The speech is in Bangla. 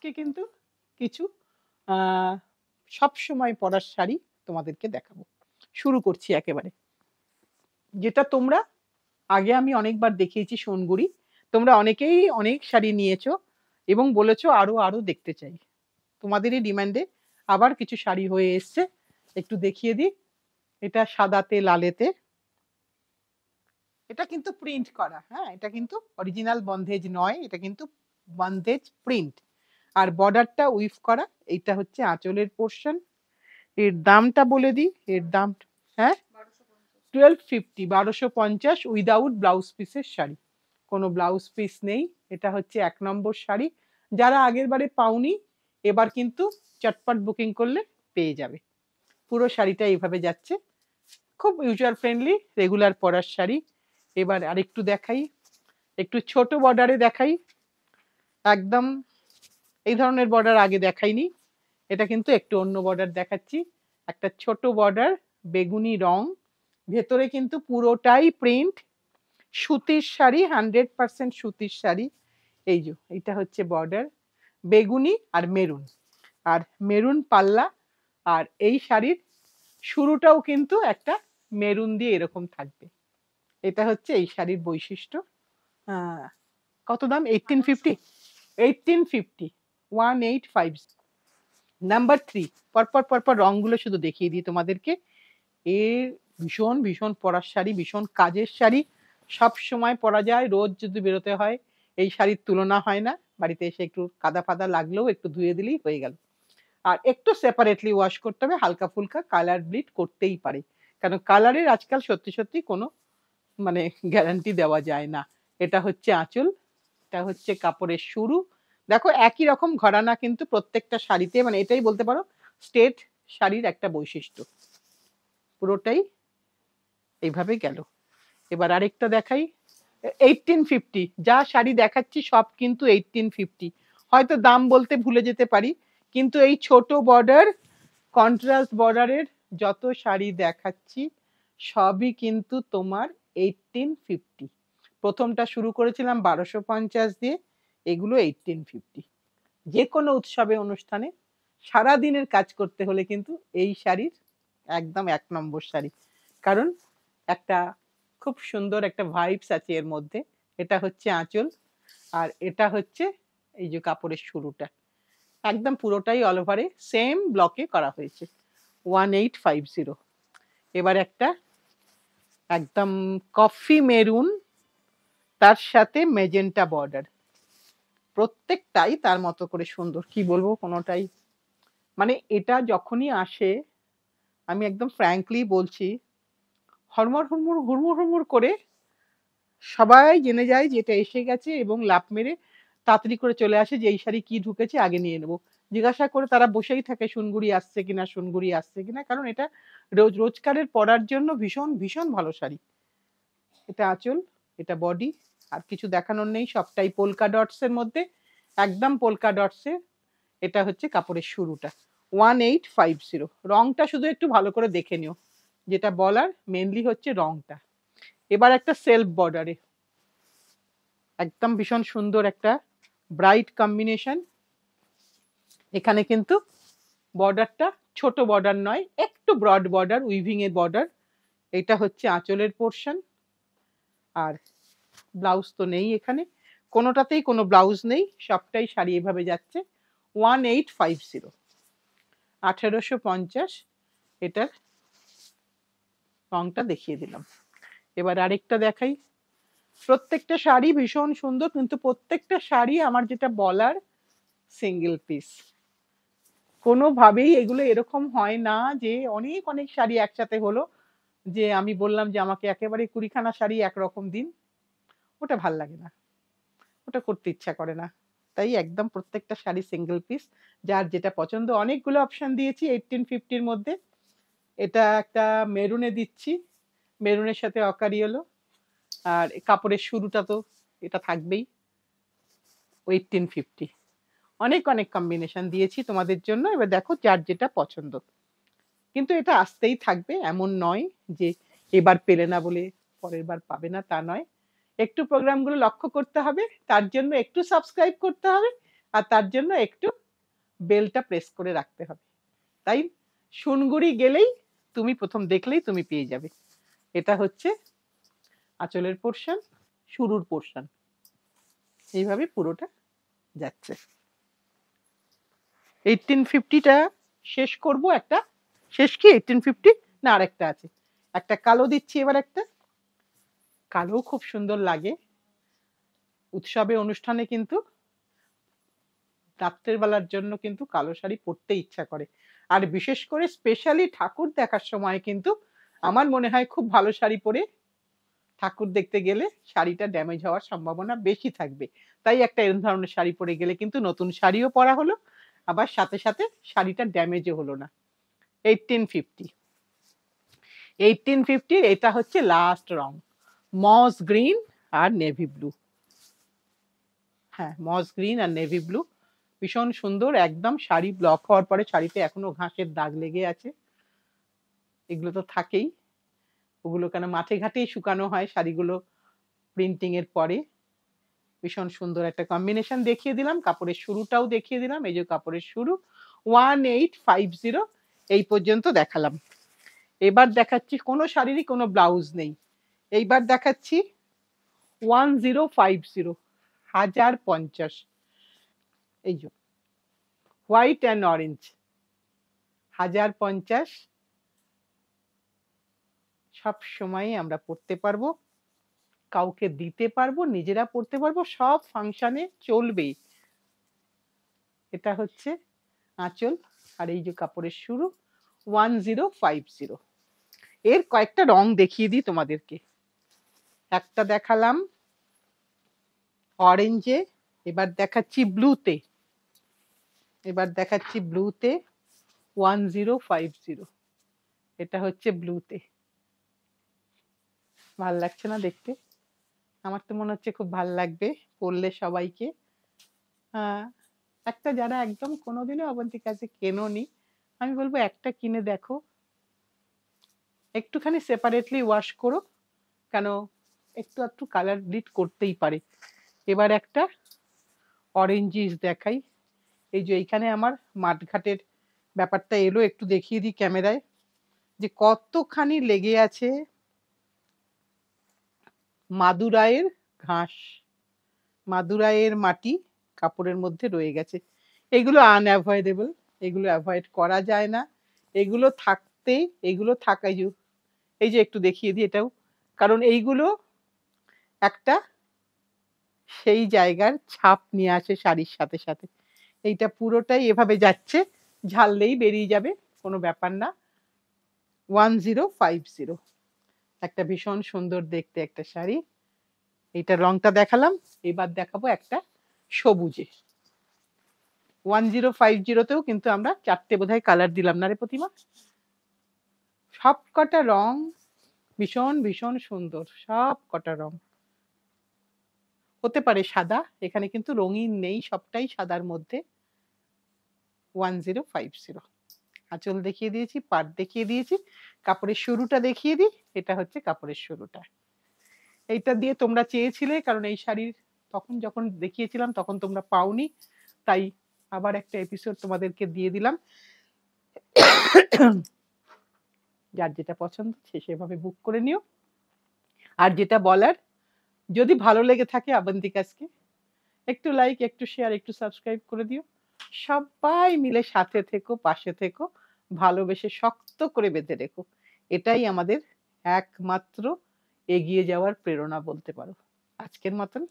আজকে কিন্তু কিছু সব সময় পরার শাড়ি তোমাদেরকে দেখাবো। শুরু করছি একেবারে। যেটা তোমরা আগে আমি অনেকবার দেখিয়েছি সোনগুড়ি, তোমরা অনেকেই অনেক শাড়ি নিয়েছো এবং বলেছো আরো আরো দেখতে চাই। তোমাদেরই ডিমান্ডে আবার কিছু শাড়ি হয়ে এসছে, একটু দেখিয়ে দিই। এটা সাদাতে লালেতে, এটা কিন্তু প্রিন্ট করা, হ্যাঁ এটা কিন্তু অরিজিনাল বন্ধেজ নয়, এটা কিন্তু বন্ধেজ প্রিন্ট। আর বর্ডারটা উইভ করা, এইটা হচ্ছে আঁচলের পোর্শন। এর দামটা বলে দিই, এর দাম হ্যাঁ 1250, 1250 উইদাউট ব্লাউজ পিসের শাড়ি, কোনো ব্লাউজ পিস নেই। এটা হচ্ছে 1 নম্বর শাড়ি। যারা আগের বারে পাওনি এবার কিন্তু চটপট বুকিং করলে পেয়ে যাবে। পুরো শাড়িটা এইভাবে যাচ্ছে, খুব ইউজার ফ্রেন্ডলি, রেগুলার পরার শাড়ি। এবার আরেকটু দেখাই, একটু ছোট বর্ডারে দেখাই। একদম এই ধরনের বর্ডার আগে দেখাইনি, এটা কিন্তু একটু অন্য বর্ডার দেখাচ্ছি। একটা ছোট বর্ডার, বেগুনি রং, ভেতরে কিন্তু পুরোটাই প্রিন্ট, সুতির শাড়ি, 100% সুতির শাড়ি। এই যে এটা হচ্ছে বর্ডার, বেগুনি আর মেরুন, আর মেরুন পাল্লা। আর এই শাড়ির শুরুটাও কিন্তু একটা মেরুন দিয়ে এরকম থাকবে। এটা হচ্ছে এই শাড়ির বৈশিষ্ট্য। কত দাম? 1850, 1850, 1850। নাম্বার 3, পরপর পরপর রংগুলো শুধু দেখিয়ে দিই তোমাদেরকে। এর ভীষণ ভীষণ পরার শাড়ি, ভীষণ কাজের শাড়ি, সব সময় পরা যায়, রোজ যদি বেরোতে হয় এই শাড়ির তুলনা হয় না। বাড়িতে এসে একটু কাদা ফাদা লাগলেও একটু ধুয়ে দিলেই হয়ে গেল। আর একটু সেপারেটলি ওয়াশ করতে হবে, হালকা ফুলকা কালার ব্লিড করতেই পারে, কারণ কালারের আজকাল সত্যি সত্যি কোনো মানে গ্যারান্টি দেওয়া যায় না। এটা হচ্ছে আঁচল, এটা হচ্ছে কাপড়ের শুরু। দেখো একই রকম ঘরানা কিন্তু প্রত্যেকটা শাড়িতে, মানে এটাই বলতে পারো স্টেট শাড়ির একটা বৈশিষ্ট্য। পুরোটাই এইভাবে গেল। এবার আরেকটা দেখাই, 1850। যা শাড়ি দেখাচ্ছি সব কিন্তু 1850। হয়তো দাম বলতে ভুলে যেতে পারি, কিন্তু এই ছোট বর্ডার কন্ট্রাস্ট বর্ডারের যত শাড়ি দেখাচ্ছি সবই কিন্তু তোমার 1850। প্রথমটা শুরু করেছিলাম 1250 দিয়ে, এগুলো 1850। যে কোনো উৎসবে অনুষ্ঠানে সারা দিনের কাজ করতে হলে কিন্তু এই শাড়ির একদম 1 নম্বর শাড়ি, কারণ একটা খুব সুন্দর একটা ভাইবস আছে এর মধ্যে। এটা হচ্ছে আঁচল, আর এটা হচ্ছে এই যে কাপড়ের শুরুটা, একদম পুরোটাই অল ওভারে সেম ব্লকে করা হয়েছে, 1850। এবার একটা একদম কফি মেরুন, তার সাথে মেজেন্টা বর্ডার, প্রত্যেকটাই তার মতো করে সুন্দর, কি বলবো কোনোটাই মানে এটা যখনই আসে আমি একদম ফ্র্যাঙ্কলি বলছি, হরমর হুড়মুড় হুড়মুড় হুড়মুড় করে সবাই জেনে যায় যে এটা এসে গেছে এবং লাফ মেরে তাড়াতাড়ি করে চলে আসে যে এই শাড়ি কি ঢুকেছে আগে নিয়ে নেবো। জিজ্ঞাসা করে তারা বসেই থাকে সোনগুড়ি আসছে কিনা, সোনগুড়ি আসছে কিনা, কারণ এটা রোজকারের পরার জন্য ভীষণ ভীষণ ভালো শাড়ি। এটা আঁচল, এটা বডি, আর কিছু দেখানোর নেই, সবটাই পোলকা ডটস এর মধ্যে, একদম পোলকা ডটস এ। এটা হচ্ছে কাপড়ের শুরুটা, 1850। রংটা শুধু একটু ভালো করে দেখে নিও, যেটা বলার মেনলি হচ্ছে রংটা। এবার একটা সেলফ বর্ডারে, একদম ভীষণ সুন্দর একটা ব্রাইট কম্বিনেশন। এখানে কিন্তু বর্ডারটা ছোট বর্ডার নয়, একটু ব্রড বর্ডার, উইভিং এর বর্ডার। এটা হচ্ছে আঁচলের পোর্শন। আর ব্লাউজ তো নেই এখানে, কোনোটাতেই কোনো ব্লাউজ নেই, সবটাই শাড়ি এভাবে যাচ্ছে। 1850, 1850। এটার রংটা দেখিয়ে দিলাম। এবার আরেকটা দেখাই। প্রত্যেকটা শাড়ি ভীষণ সুন্দর, কিন্তু প্রত্যেকটা শাড়ি আমার যেটা বলার সিঙ্গেল পিস। কোনোভাবেই এগুলো এরকম হয় না যে অনেক অনেক শাড়ি একসাথে হলো, যে আমি বললাম যে আমাকে একেবারে 20খানা শাড়ি একরকম দিন, ওটা ভাল লাগে না, ওটা করতে ইচ্ছা করে না। তাই একদম প্রত্যেকটা শাড়ি সিঙ্গেল পিস, যার যেটা পছন্দ। অনেকগুলো অপশন দিয়েছি 1850-র মধ্যে। এটা একটা মেরুনে দিচ্ছি, মেরুনের সাথে অকারি হলো, আর কাপড়ের শুরুটা তো এটা থাকবেই 1850। অনেক অনেক কম্বিনেশন দিয়েছি তোমাদের জন্য, এবার দেখো যার যেটা পছন্দ। কিন্তু এটা আসতেই থাকবে, এমন নয় যে এবার পেলে না বলে পরের বার পাবে না, তা নয়। একটু প্রোগ্রামগুলো লক্ষ্য করতে হবে, তার জন্য একটু সাবস্ক্রাইব করতে হবে, আর তার জন্য একটু বেলটা প্রেস করে রাখতে হবে। তাই সুনগুড়ি গেলেই তুমি প্রথম দেখলেই তুমি পেয়ে যাবে। এটা হচ্ছে আঁচলের পোর্শন, শুরুর পোর্শন, এইভাবে পুরোটা যাচ্ছে। 1850টা শেষ করব। একটা শেষ কি 1850 না আরেকটা আছে, একটা কালো দিচ্ছি এবার। একটা কালো খুব সুন্দর লাগে উৎসবে অনুষ্ঠানে, কিন্তু রাত্রের বেলার জন্য কিন্তু কালো শাড়ি পরতে ইচ্ছা করে। আর বিশেষ করে স্পেশালি ঠাকুর দেখার সময় কিন্তু আমার মনে হয় খুব ভালো শাড়ি পরে ঠাকুর দেখতে গেলে শাড়িটা ড্যামেজ হওয়ার সম্ভাবনা বেশি থাকবে। তাই একটা এরকম ধরনের শাড়ি পরে গেলে কিন্তু নতুন শাড়িও পরা হলো, আবার সাথে সাথে শাড়িটা ড্যামেজও হলো না। 1850 এটা হচ্ছে লাস্ট রং, মস গ্রিন আর নেভি ব্লু। হ্যাঁ, মস গ্রিন আর নেভি ব্লু ভীষণ সুন্দর। একদম শাড়ি ব্লক হওয়ার পরে শাড়িতে এখনো ঘাসের দাগ লেগে আছে, এগুলো তো থাকেই। ওগুলো কেন মাঠে ঘাটেই শুকানো হয় শাড়িগুলো প্রিন্টিং এর পরে। ভীষণ সুন্দর একটা কম্বিনেশন দেখিয়ে দিলাম, কাপড়ের শুরুটাও দেখিয়ে দিলাম। এই যে কাপড়ের শুরু 1850 এই পর্যন্ত দেখালাম। এবার দেখাচ্ছি, কোনো শাড়িরই কোনো ব্লাউজ নেই। এইবার দেখাচ্ছি 1050, 1050। এই যে হোয়াইট অ্যান্ড অরেঞ্জ 1050 সব সময় আমরা পড়তে পারবো, কাউকে দিতে পারবো, নিজেরা পড়তে পারবো, সব ফাংশনে চলবে। এটা হচ্ছে আঁচল আর এই যে কাপড়ের শুরু 1050। এর কয়েকটা রং দেখিয়ে দিই তোমাদেরকে। একটা দেখালাম অরেঞ্জে, এবার দেখাচ্ছি ব্লুতে, 1050। এটা হচ্ছে ব্লুতে। ভাল লাগছে না দেখতে? আমার তো মনে হচ্ছে খুব ভাল লাগবে পরলে সবাইকে। একটা যারা একদম কোনোদিনও অবন্তির কাছে কেনোনি, আমি বলবো একটা কিনে দেখো, একটুখানি সেপারেটলি ওয়াশ করো, কেন একটু একটু কালার ব্লিড করতেই পারে। এবার একটা অরেঞ্জিস দেখাই। এই যে এইখানে আমার মাঠঘাটের ব্যাপারটা এলো, একটু দেখিয়ে দিই ক্যামেরায় যে কতখানি লেগে আছে মাদুরাইয়ের ঘাস, মাদুরাইয়ের মাটি কাপড়ের মধ্যে রয়ে গেছে। এগুলো আনঅ্যাভয়েডেবল, এগুলো অ্যাভয়েড করা যায় না, এগুলো থাকতেই, এগুলো থাকাই। এই যে একটু দেখিয়ে দিই এটাও, কারণ এইগুলো একটা সেই জায়গার ছাপ নিয়ে আসে শাড়ির সাথে সাথে। এইটা পুরোটাই এভাবে যাচ্ছে, ঝাললেই বেরিয়ে যাবে, কোনো ব্যাপার না। 1050 একটা ভীষণ সুন্দর দেখতে একটা শাড়ি। এইটা রংটা দেখালাম, এবার দেখাবো একটা সবুজে। 1050তেও কিন্তু আমরা চারটে বোধহয় কালার দিলাম না রে প্রতিমা? সব কটা রং ভীষণ ভীষণ সুন্দর, সব কটা রং। হতে পারে সাদা, এখানে কিন্তু রঙিন নেই, সবটাই সাদার মধ্যে। 1050 আঁচল দেখিয়ে দিয়েছি, পাট দেখিয়ে দিয়েছি, কাপড়ের শুরুটা দেখিয়ে দিই। এটা হচ্ছে কাপড়ের শুরুটা। এইটা দিয়ে তোমরা চেয়েছিলে, কারণ এই শাড়ির তখন যখন দেখিয়েছিলাম তখন তোমরা পাওনি, তাই আবার একটা এপিসোড তোমাদেরকে দিয়ে দিলাম। যার যেটা পছন্দ সে সেভাবে বুক করে নিও। আর যেটা বলার, যদি ভালো লেগে থাকে আবন্তিকাসকে, একটু লাইক, একটু শেয়ার, একটু সাবস্ক্রাইব করে দিও। সবাই মিলে সাথে থেকো, পাশে থেকো, ভালোবেসে শক্ত করে বেঁধে রেখো। এটাই আমাদের একমাত্র এগিয়ে যাওয়ার প্রেরণা বলতে পারো। আজকের মতন